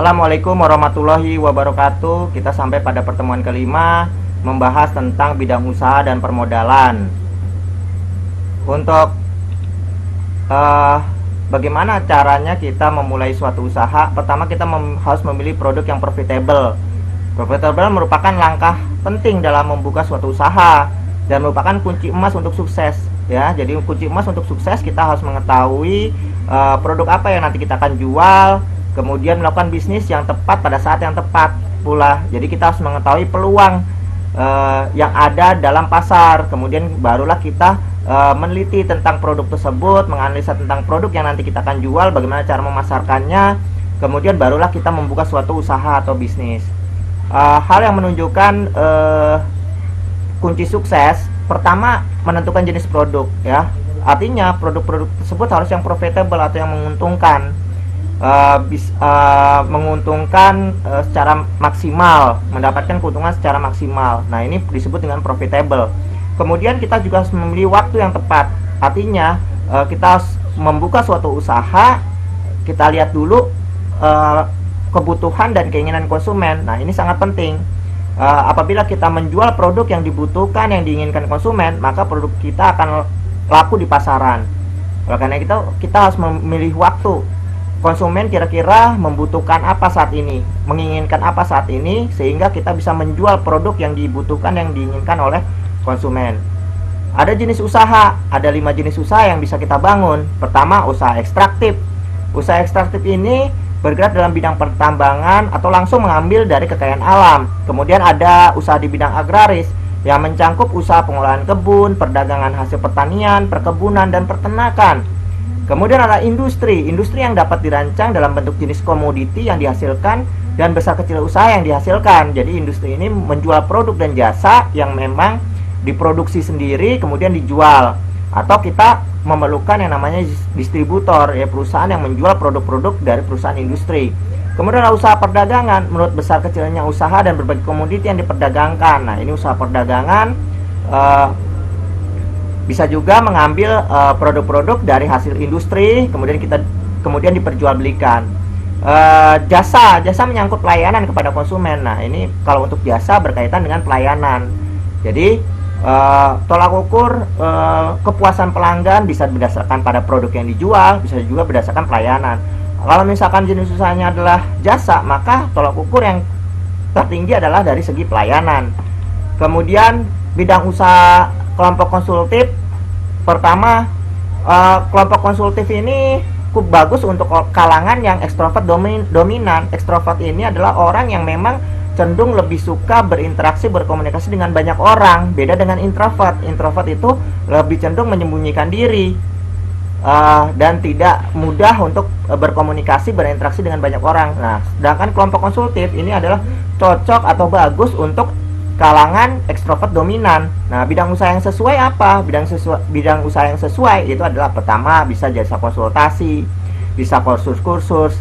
Assalamualaikum warahmatullahi wabarakatuh. Kita sampai pada pertemuan kelima, membahas tentang bidang usaha dan permodalan. Untuk bagaimana caranya kita memulai suatu usaha? Pertama, kita harus memilih produk yang profitable. Profitable merupakan langkah penting dalam membuka suatu usaha dan merupakan kunci emas untuk sukses. Ya, jadi kunci emas untuk sukses, kita harus mengetahui produk apa yang nanti kita akan jual, kemudian melakukan bisnis yang tepat pada saat yang tepat pula. Jadi kita harus mengetahui peluang yang ada dalam pasar. Kemudian barulah kita meneliti tentang produk tersebut, menganalisa tentang produk yang nanti kita akan jual, bagaimana cara memasarkannya. Kemudian barulah kita membuka suatu usaha atau bisnis. Hal yang menunjukkan kunci sukses, pertama menentukan jenis produk, ya. Artinya produk-produk tersebut harus yang profitable atau yang menguntungkan. Secara maksimal, mendapatkan keuntungan secara maksimal. Nah, ini disebut dengan profitable. Kemudian kita juga harus memilih waktu yang tepat. Artinya kita harus membuka suatu usaha, kita lihat dulu kebutuhan dan keinginan konsumen. Nah, ini sangat penting. Apabila kita menjual produk yang dibutuhkan, yang diinginkan konsumen, maka produk kita akan laku di pasaran. Oleh karena itu, kita harus memilih waktu. Konsumen kira-kira membutuhkan apa saat ini, menginginkan apa saat ini, sehingga kita bisa menjual produk yang dibutuhkan, yang diinginkan oleh konsumen. Ada jenis usaha, ada 5 jenis usaha yang bisa kita bangun. Pertama, usaha ekstraktif. Usaha ekstraktif ini bergerak dalam bidang pertambangan atau langsung mengambil dari kekayaan alam. Kemudian ada usaha di bidang agraris yang mencangkup usaha pengolahan kebun, perdagangan hasil pertanian, perkebunan, dan peternakan. Kemudian ada industri yang dapat dirancang dalam bentuk jenis komoditi yang dihasilkan dan besar kecil usaha yang dihasilkan. Jadi industri ini menjual produk dan jasa yang memang diproduksi sendiri kemudian dijual. Atau kita memerlukan yang namanya distributor, ya, perusahaan yang menjual produk-produk dari perusahaan industri. Kemudian ada usaha perdagangan, menurut besar kecilnya usaha dan berbagai komoditi yang diperdagangkan. Nah, ini usaha perdagangan. Bisa juga mengambil produk-produk dari hasil industri, kemudian diperjualbelikan. Jasa menyangkut pelayanan kepada konsumen. Nah, ini kalau untuk jasa berkaitan dengan pelayanan. Jadi tolak ukur kepuasan pelanggan bisa berdasarkan pada produk yang dijual, bisa juga berdasarkan pelayanan. Kalau misalkan jenis usahanya adalah jasa, maka tolak ukur yang tertinggi adalah dari segi pelayanan. Kemudian bidang usaha kelompok konsultif. Pertama, kelompok konsultif ini cukup bagus untuk kalangan yang ekstrovert dominan. Ekstrovert ini adalah orang yang memang cenderung lebih suka berinteraksi, berkomunikasi dengan banyak orang. Beda dengan introvert. Introvert itu lebih cenderung menyembunyikan diri dan tidak mudah untuk berkomunikasi, berinteraksi dengan banyak orang. Nah, sedangkan kelompok konsultif ini adalah cocok atau bagus untuk kalangan ekstrovert dominan. Nah, bidang usaha yang sesuai apa? Bidang usaha yang sesuai itu adalah pertama, bisa jasa konsultasi, bisa kursus-kursus,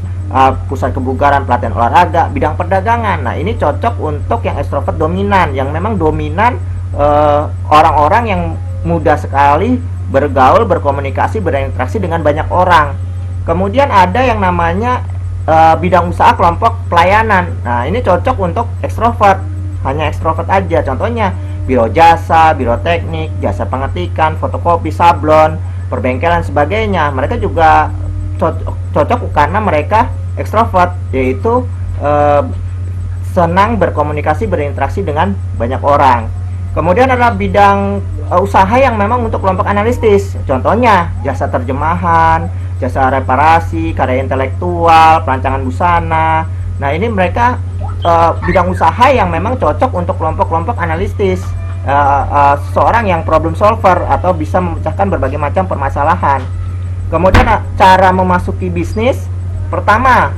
pusat kebugaran, pelatihan olahraga, bidang perdagangan. Nah, ini cocok untuk yang ekstrovert dominan, yang memang dominan orang-orang yang mudah sekali bergaul, berkomunikasi, berinteraksi dengan banyak orang. Kemudian ada yang namanya bidang usaha kelompok pelayanan. Nah, ini cocok untuk ekstrovert, hanya ekstrovert aja. Contohnya biro jasa, biro teknik, jasa pengetikan, fotokopi, sablon, perbengkelan, sebagainya. Mereka juga cocok karena mereka ekstrovert, yaitu senang berkomunikasi, berinteraksi dengan banyak orang. Kemudian ada bidang usaha yang memang untuk kelompok analitis. Contohnya jasa terjemahan, jasa reparasi, karya intelektual, perancangan busana. Nah, ini mereka bidang usaha yang memang cocok untuk kelompok-kelompok analitis, seorang yang problem solver atau bisa memecahkan berbagai macam permasalahan. Kemudian cara memasuki bisnis, pertama,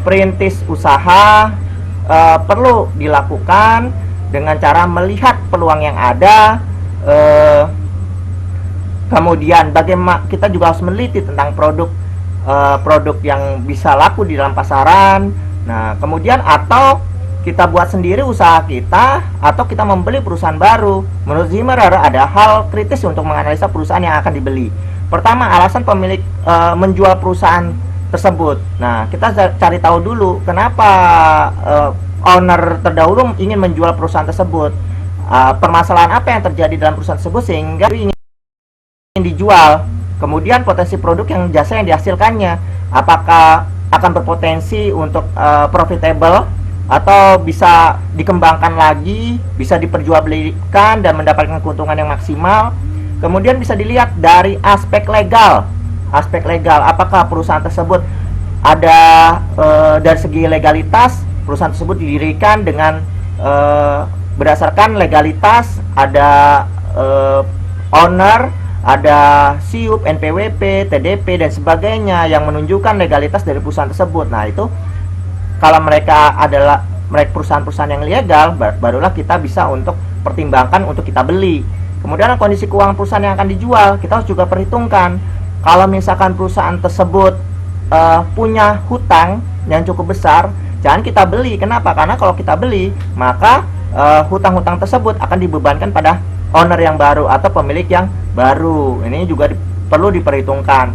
perintis usaha perlu dilakukan dengan cara melihat peluang yang ada. Kemudian bagaimana kita juga harus meneliti tentang produk yang bisa laku di dalam pasaran. Nah, kemudian atau kita buat sendiri usaha kita, atau kita membeli perusahaan baru. Menurut Zimmerer ada hal kritis untuk menganalisa perusahaan yang akan dibeli. Pertama, alasan pemilik menjual perusahaan tersebut. Nah, kita cari tahu dulu kenapa owner terdahulu ingin menjual perusahaan tersebut. Permasalahan apa yang terjadi dalam perusahaan tersebut sehingga ingin dijual. Kemudian potensi produk yang jasa yang dihasilkannya, apakah akan berpotensi untuk profitable atau bisa dikembangkan lagi, bisa diperjualbelikan dan mendapatkan keuntungan yang maksimal. Kemudian bisa dilihat dari aspek legal. Aspek legal, apakah perusahaan tersebut ada dari segi legalitas, perusahaan tersebut didirikan dengan berdasarkan legalitas, ada owner, ada SIUP, NPWP, TDP dan sebagainya yang menunjukkan legalitas dari perusahaan tersebut. Nah, itu kalau mereka adalah perusahaan-perusahaan yang legal, barulah kita bisa untuk pertimbangkan untuk kita beli. Kemudian kondisi keuangan perusahaan yang akan dijual, kita harus juga perhitungkan. Kalau misalkan perusahaan tersebut punya hutang yang cukup besar, jangan kita beli. Kenapa? Karena kalau kita beli, maka hutang-hutang tersebut akan dibebankan pada owner yang baru atau pemilik yang baru. Ini juga perlu diperhitungkan.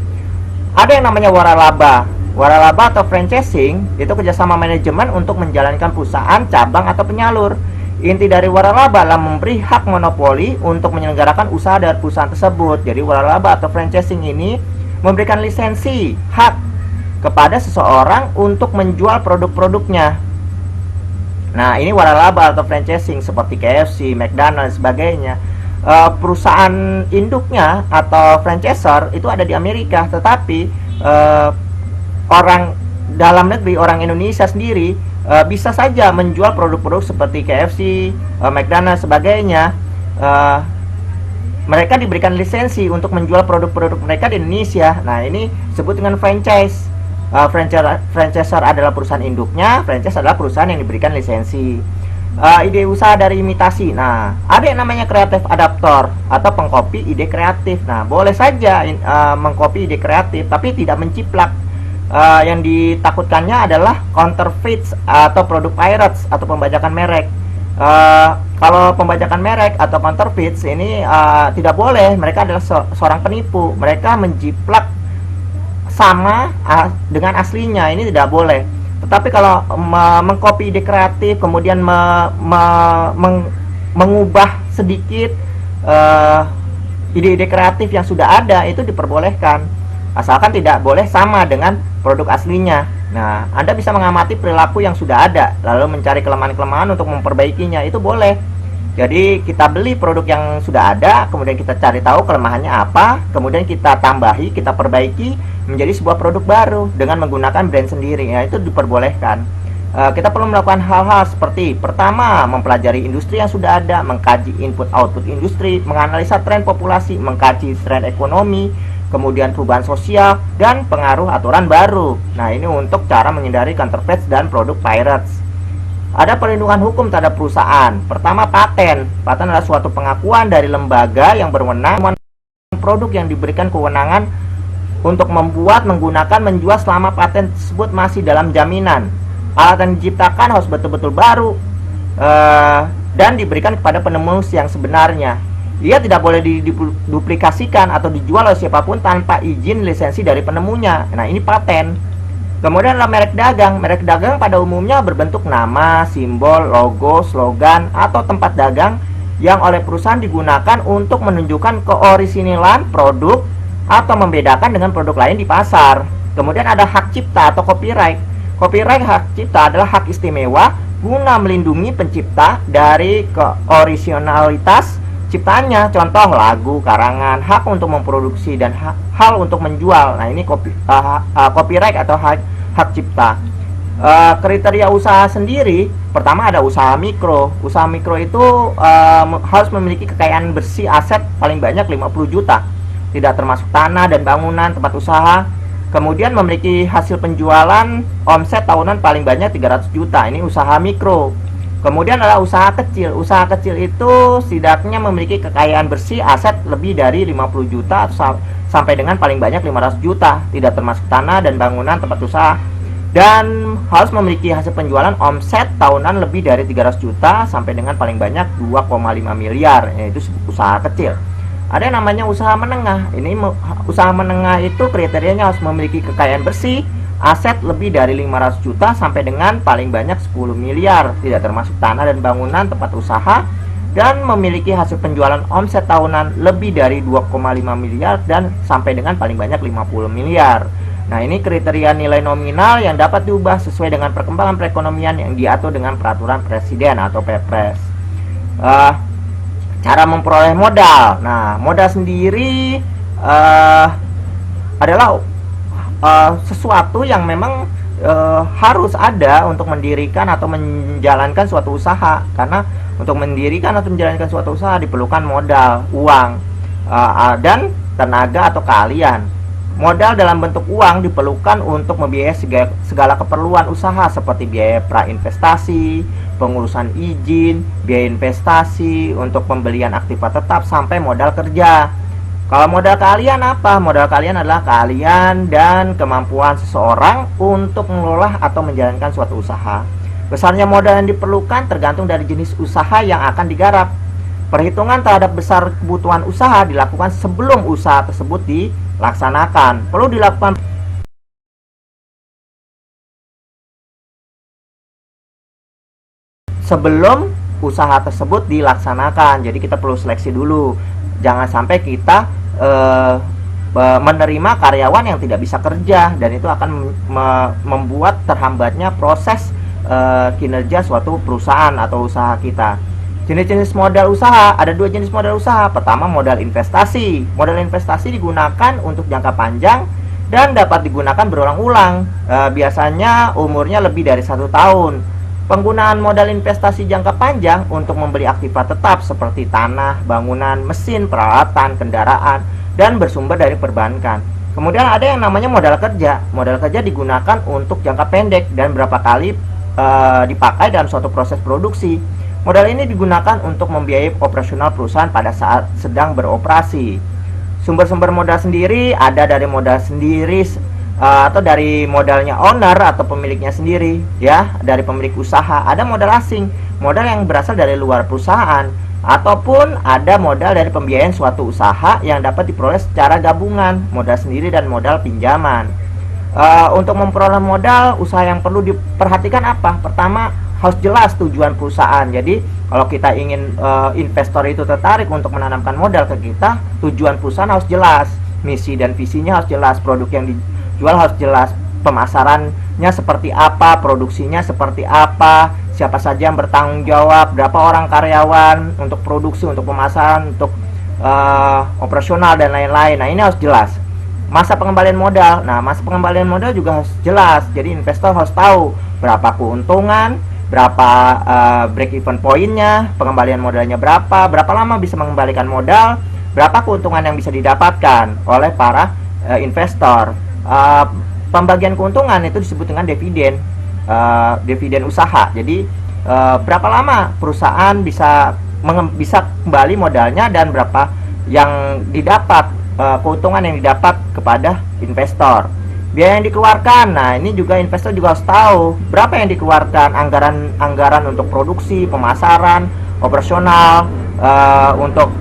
Ada yang namanya waralaba. Waralaba atau franchising itu kerjasama manajemen untuk menjalankan perusahaan, cabang atau penyalur. Inti dari waralaba adalah memberi hak monopoli untuk menyelenggarakan usaha dari perusahaan tersebut. Jadi waralaba atau franchising ini memberikan lisensi hak kepada seseorang untuk menjual produk-produknya. Nah, ini waralaba atau franchising seperti KFC, McDonald's, sebagainya. Perusahaan induknya atau franchisor itu ada di Amerika, tetapi orang dalam negeri, orang Indonesia sendiri bisa saja menjual produk-produk seperti KFC, McDonald's, sebagainya. Mereka diberikan lisensi untuk menjual produk-produk mereka di Indonesia. Nah, ini disebut dengan franchise. Franchisor adalah perusahaan induknya, franchise adalah perusahaan yang diberikan lisensi. Ide usaha dari imitasi. Nah, ada yang namanya kreatif adaptor atau pengcopy ide kreatif. Nah, boleh saja mengcopy ide kreatif, tapi tidak menciplak. Yang ditakutkannya adalah counterfeit atau produk pirates atau pembajakan merek. Kalau pembajakan merek atau counterfeit ini tidak boleh. Mereka adalah seorang penipu. Mereka menjiplak sama dengan aslinya, ini tidak boleh. Tetapi kalau mengcopy ide kreatif, kemudian mengubah sedikit ide-ide kreatif yang sudah ada, itu diperbolehkan, asalkan tidak boleh sama dengan produk aslinya. Nah, Anda bisa mengamati perilaku yang sudah ada, lalu mencari kelemahan-kelemahan untuk memperbaikinya, itu boleh. Jadi kita beli produk yang sudah ada, kemudian kita cari tahu kelemahannya apa, kemudian kita tambahi, kita perbaiki menjadi sebuah produk baru dengan menggunakan brand sendiri. Ya, itu diperbolehkan. Kita perlu melakukan hal-hal seperti: pertama, mempelajari industri yang sudah ada, mengkaji input-output industri, menganalisa tren populasi, mengkaji tren ekonomi, kemudian perubahan sosial, dan pengaruh aturan baru. Nah, ini untuk cara menghindari counterfeit dan produk pirates. Ada perlindungan hukum terhadap perusahaan. Pertama, paten. Paten adalah suatu pengakuan dari lembaga yang berwenang produk yang diberikan kewenangan untuk membuat, menggunakan, menjual selama paten tersebut masih dalam jaminan. Alat yang diciptakan harus betul-betul baru dan diberikan kepada penemu yang sebenarnya. Ia tidak boleh diduplikasikan atau dijual oleh siapapun tanpa izin lisensi dari penemunya. Nah, ini paten. Kemudian adalah merek dagang. Merek dagang pada umumnya berbentuk nama, simbol, logo, slogan, atau tempat dagang yang oleh perusahaan digunakan untuk menunjukkan keorisinalan produk atau membedakan dengan produk lain di pasar. Kemudian ada hak cipta atau copyright. Copyright, hak cipta, adalah hak istimewa guna melindungi pencipta dari keorisinalitas ciptaannya. Contoh lagu, karangan, hak untuk memproduksi, dan hal untuk menjual. Nah, ini copyright atau hak cipta. Kriteria usaha sendiri, pertama ada usaha mikro. Usaha mikro itu harus memiliki kekayaan bersih aset paling banyak 50 juta, tidak termasuk tanah dan bangunan tempat usaha. Kemudian memiliki hasil penjualan omset tahunan paling banyak 300 juta. Ini usaha mikro. Kemudian adalah usaha kecil. Usaha kecil itu setidaknya memiliki kekayaan bersih aset lebih dari 50 juta sampai dengan paling banyak 500 juta, tidak termasuk tanah dan bangunan tempat usaha, dan harus memiliki hasil penjualan omset tahunan lebih dari 300 juta sampai dengan paling banyak 2,5 miliar, yaitu usaha kecil. Ada yang namanya usaha menengah. Ini usaha menengah itu kriterianya harus memiliki kekayaan bersih aset lebih dari 500 juta sampai dengan paling banyak 10 miliar, tidak termasuk tanah dan bangunan tempat usaha, dan memiliki hasil penjualan omset tahunan lebih dari 2,5 miliar dan sampai dengan paling banyak 50 miliar. Nah, ini kriteria nilai nominal yang dapat diubah sesuai dengan perkembangan perekonomian yang diatur dengan peraturan presiden atau Perpres. Cara memperoleh modal. Nah, modal sendiri adalah sesuatu yang memang harus ada untuk mendirikan atau menjalankan suatu usaha, karena untuk mendirikan atau menjalankan suatu usaha diperlukan modal, uang, dan tenaga atau keahlian. Modal dalam bentuk uang diperlukan untuk membiayai segala keperluan usaha seperti biaya prainvestasi, pengurusan izin, biaya investasi, untuk pembelian aktiva tetap, sampai modal kerja. Kalau modal keahlian apa? Modal keahlian adalah keahlian dan kemampuan seseorang untuk mengelola atau menjalankan suatu usaha. Besarnya modal yang diperlukan tergantung dari jenis usaha yang akan digarap. Perhitungan terhadap besar kebutuhan usaha dilakukan sebelum usaha tersebut dilaksanakan. Perlu dilakukan sebelum usaha tersebut dilaksanakan. Jadi kita perlu seleksi dulu. Jangan sampai kita menerima karyawan yang tidak bisa kerja, dan itu akan membuat terhambatnya proses kinerja suatu perusahaan atau usaha kita. Jenis-jenis modal usaha, ada dua jenis modal usaha. Pertama, modal investasi. Modal investasi digunakan untuk jangka panjang dan dapat digunakan berulang-ulang. Biasanya umurnya lebih dari 1 tahun. Penggunaan modal investasi jangka panjang untuk membeli aktiva tetap seperti tanah, bangunan, mesin, peralatan, kendaraan, dan bersumber dari perbankan. Kemudian ada yang namanya modal kerja. Modal kerja digunakan untuk jangka pendek dan berapa kali dipakai dalam suatu proses produksi. Modal ini digunakan untuk membiayai operasional perusahaan pada saat sedang beroperasi. Sumber-sumber modal sendiri ada dari modal sendiri atau dari modalnya owner atau pemiliknya sendiri, ya, dari pemilik usaha. Ada modal asing, modal yang berasal dari luar perusahaan, ataupun ada modal dari pembiayaan suatu usaha yang dapat diperoleh secara gabungan, modal sendiri dan modal pinjaman. Untuk memperoleh modal usaha yang perlu diperhatikan apa? Pertama, harus jelas tujuan perusahaan. Jadi kalau kita ingin investor itu tertarik untuk menanamkan modal ke kita, tujuan perusahaan harus jelas, misi dan visinya harus jelas, produk yang dijual harus jelas, pemasarannya seperti apa, produksinya seperti apa, siapa saja yang bertanggung jawab, berapa orang karyawan untuk produksi, untuk pemasaran, untuk operasional dan lain-lain. Nah, ini harus jelas. Masa pengembalian modal. Nah, masa pengembalian modal juga harus jelas. Jadi investor harus tahu berapa keuntungan, berapa break even pointnya, pengembalian modalnya berapa lama bisa mengembalikan modal, berapa keuntungan yang bisa didapatkan oleh para investor. Pembagian keuntungan itu disebut dengan dividen, dividen usaha. Jadi berapa lama perusahaan bisa kembali modalnya dan berapa yang didapat, keuntungan yang didapat kepada investor. Biaya yang dikeluarkan, nah ini juga investor juga harus tahu berapa yang dikeluarkan, anggaran untuk produksi, pemasaran, operasional, untuk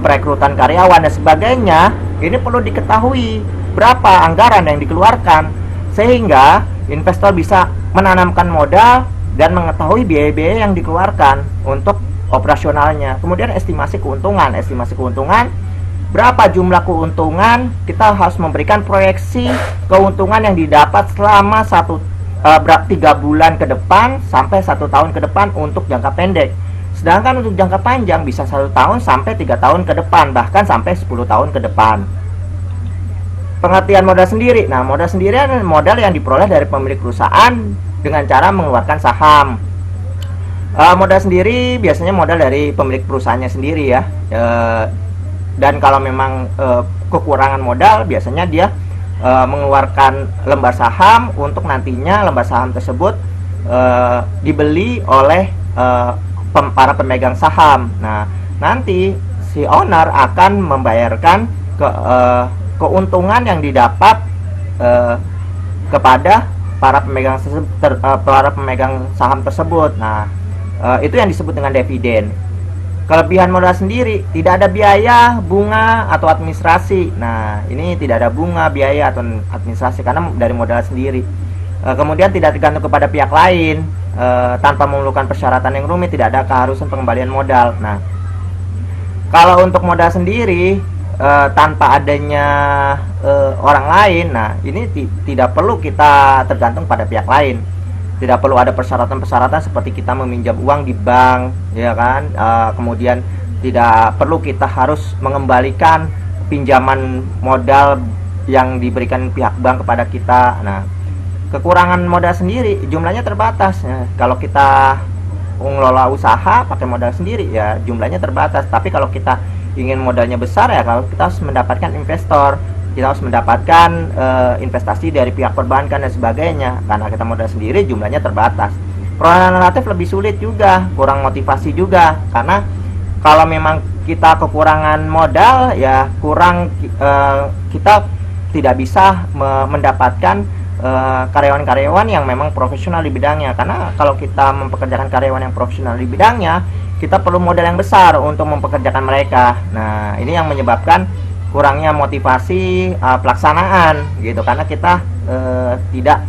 perekrutan karyawan dan sebagainya. Ini perlu diketahui berapa anggaran yang dikeluarkan, sehingga investor bisa menanamkan modal dan mengetahui biaya-biaya yang dikeluarkan untuk operasionalnya. Kemudian estimasi keuntungan, berapa jumlah keuntungan, kita harus memberikan proyeksi keuntungan yang didapat selama 3 bulan ke depan sampai 1 tahun ke depan untuk jangka pendek. Sedangkan untuk jangka panjang bisa 1 tahun sampai 3 tahun ke depan, bahkan sampai 10 tahun ke depan. Pengertian modal sendiri. Nah, modal sendiri adalah modal yang diperoleh dari pemilik perusahaan dengan cara mengeluarkan saham. Modal sendiri biasanya modal dari pemilik perusahaannya sendiri, ya. Dan kalau memang kekurangan modal, biasanya dia mengeluarkan lembar saham untuk nantinya lembar saham tersebut dibeli oleh para pemegang saham. Nah, nanti si owner akan membayarkan keuntungan yang didapat kepada para pemegang saham tersebut. Nah, itu yang disebut dengan dividen. Kelebihan modal sendiri, tidak ada biaya, bunga, atau administrasi. Nah, ini tidak ada bunga, biaya, atau administrasi karena dari modal sendiri. Kemudian tidak tergantung kepada pihak lain, tanpa memerlukan persyaratan yang rumit, tidak ada keharusan pengembalian modal. Nah, kalau untuk modal sendiri, tanpa adanya orang lain, nah ini tidak perlu kita tergantung pada pihak lain. Tidak perlu ada persyaratan-persyaratan seperti kita meminjam uang di bank, ya kan? Kemudian tidak perlu kita harus mengembalikan pinjaman modal yang diberikan pihak bank kepada kita. Nah, kekurangan modal sendiri jumlahnya terbatas. Nah, kalau kita mengelola usaha pakai modal sendiri ya jumlahnya terbatas. Tapi kalau kita ingin modalnya besar ya kalau kita harus mendapatkan investor, kita harus mendapatkan investasi dari pihak perbankan dan sebagainya. Karena kita modal sendiri jumlahnya terbatas. Perolehan relatif lebih sulit juga, kurang motivasi juga. Karena kalau memang kita kekurangan modal ya kurang, kita tidak bisa mendapatkan karyawan-karyawan yang memang profesional di bidangnya. Karena kalau kita mempekerjakan karyawan yang profesional di bidangnya, kita perlu modal yang besar untuk mempekerjakan mereka. Nah, ini yang menyebabkan kurangnya motivasi pelaksanaan gitu, karena kita tidak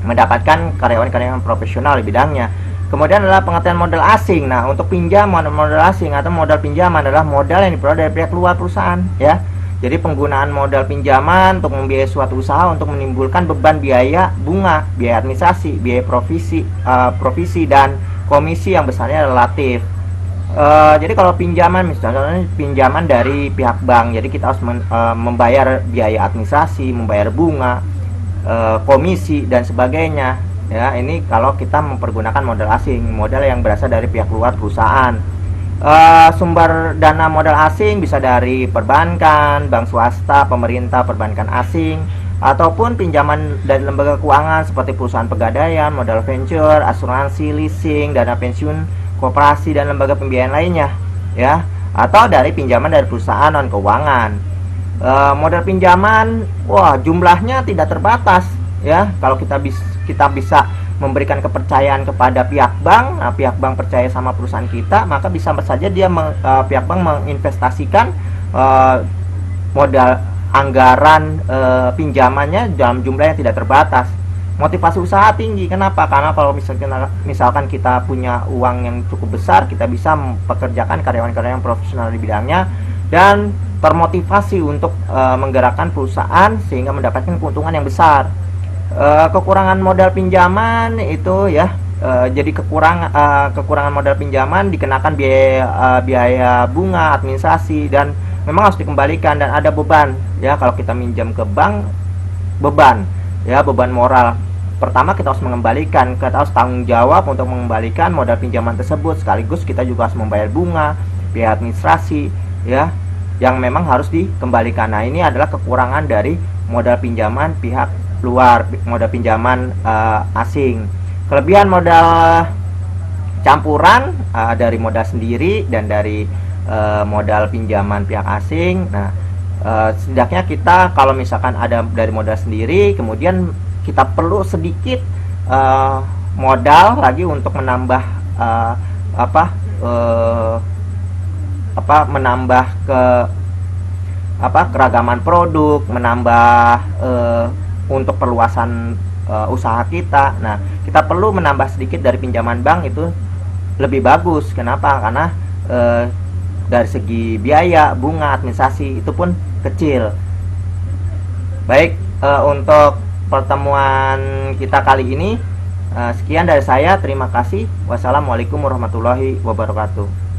mendapatkan karyawan-karyawan profesional di bidangnya. Kemudian adalah pengertian modal asing. Nah, untuk pinjaman modal asing atau modal pinjaman adalah modal yang diperoleh dari pihak luar perusahaan ya. Jadi penggunaan modal pinjaman untuk membiayai suatu usaha untuk menimbulkan beban biaya bunga, biaya administrasi, biaya provisi dan komisi yang besarnya relatif. Jadi kalau pinjaman misalnya pinjaman dari pihak bank, jadi kita harus membayar biaya administrasi, membayar bunga, komisi dan sebagainya. Ya, ini kalau kita mempergunakan modal asing, modal yang berasal dari pihak luar perusahaan. Sumber dana modal asing bisa dari perbankan, bank swasta, pemerintah, perbankan asing, ataupun pinjaman dari lembaga keuangan seperti perusahaan pegadaian, modal venture, asuransi, leasing, dana pensiun, koperasi dan lembaga pembiayaan lainnya, ya, atau dari pinjaman dari perusahaan non keuangan. Modal pinjaman, wah jumlahnya tidak terbatas, ya. Kalau kita bisa memberikan kepercayaan kepada pihak bank, nah, pihak bank percaya sama perusahaan kita, maka bisa saja dia pihak bank menginvestasikan modal anggaran pinjamannya dalam jumlah yang tidak terbatas. Motivasi usaha tinggi, kenapa? Karena kalau misalkan kita punya uang yang cukup besar, kita bisa mempekerjakan karyawan-karyawan profesional di bidangnya dan termotivasi untuk menggerakkan perusahaan sehingga mendapatkan keuntungan yang besar. Kekurangan modal pinjaman itu ya, jadi kekurangan modal pinjaman dikenakan biaya bunga, administrasi, dan memang harus dikembalikan dan ada beban ya. Kalau kita minjam ke bank, beban ya, beban moral. Pertama kita harus mengembalikan, kita harus tanggung jawab untuk mengembalikan modal pinjaman tersebut, sekaligus kita juga harus membayar bunga, biaya administrasi ya, yang memang harus dikembalikan. Nah, ini adalah kekurangan dari modal pinjaman pihak luar, modal pinjaman asing. Kelebihan modal campuran dari modal sendiri dan dari modal pinjaman pihak asing. Nah, setidaknya kita kalau misalkan ada dari modal sendiri, kemudian kita perlu sedikit modal lagi untuk menambah menambah keragaman produk, menambah untuk perluasan usaha kita. Nah, kita perlu menambah sedikit dari pinjaman bank, itu lebih bagus. Kenapa? Karena dari segi biaya, bunga, administrasi itu pun kecil. Baik, untuk pertemuan kita kali ini sekian dari saya. Terima kasih. Wassalamualaikum warahmatullahi wabarakatuh.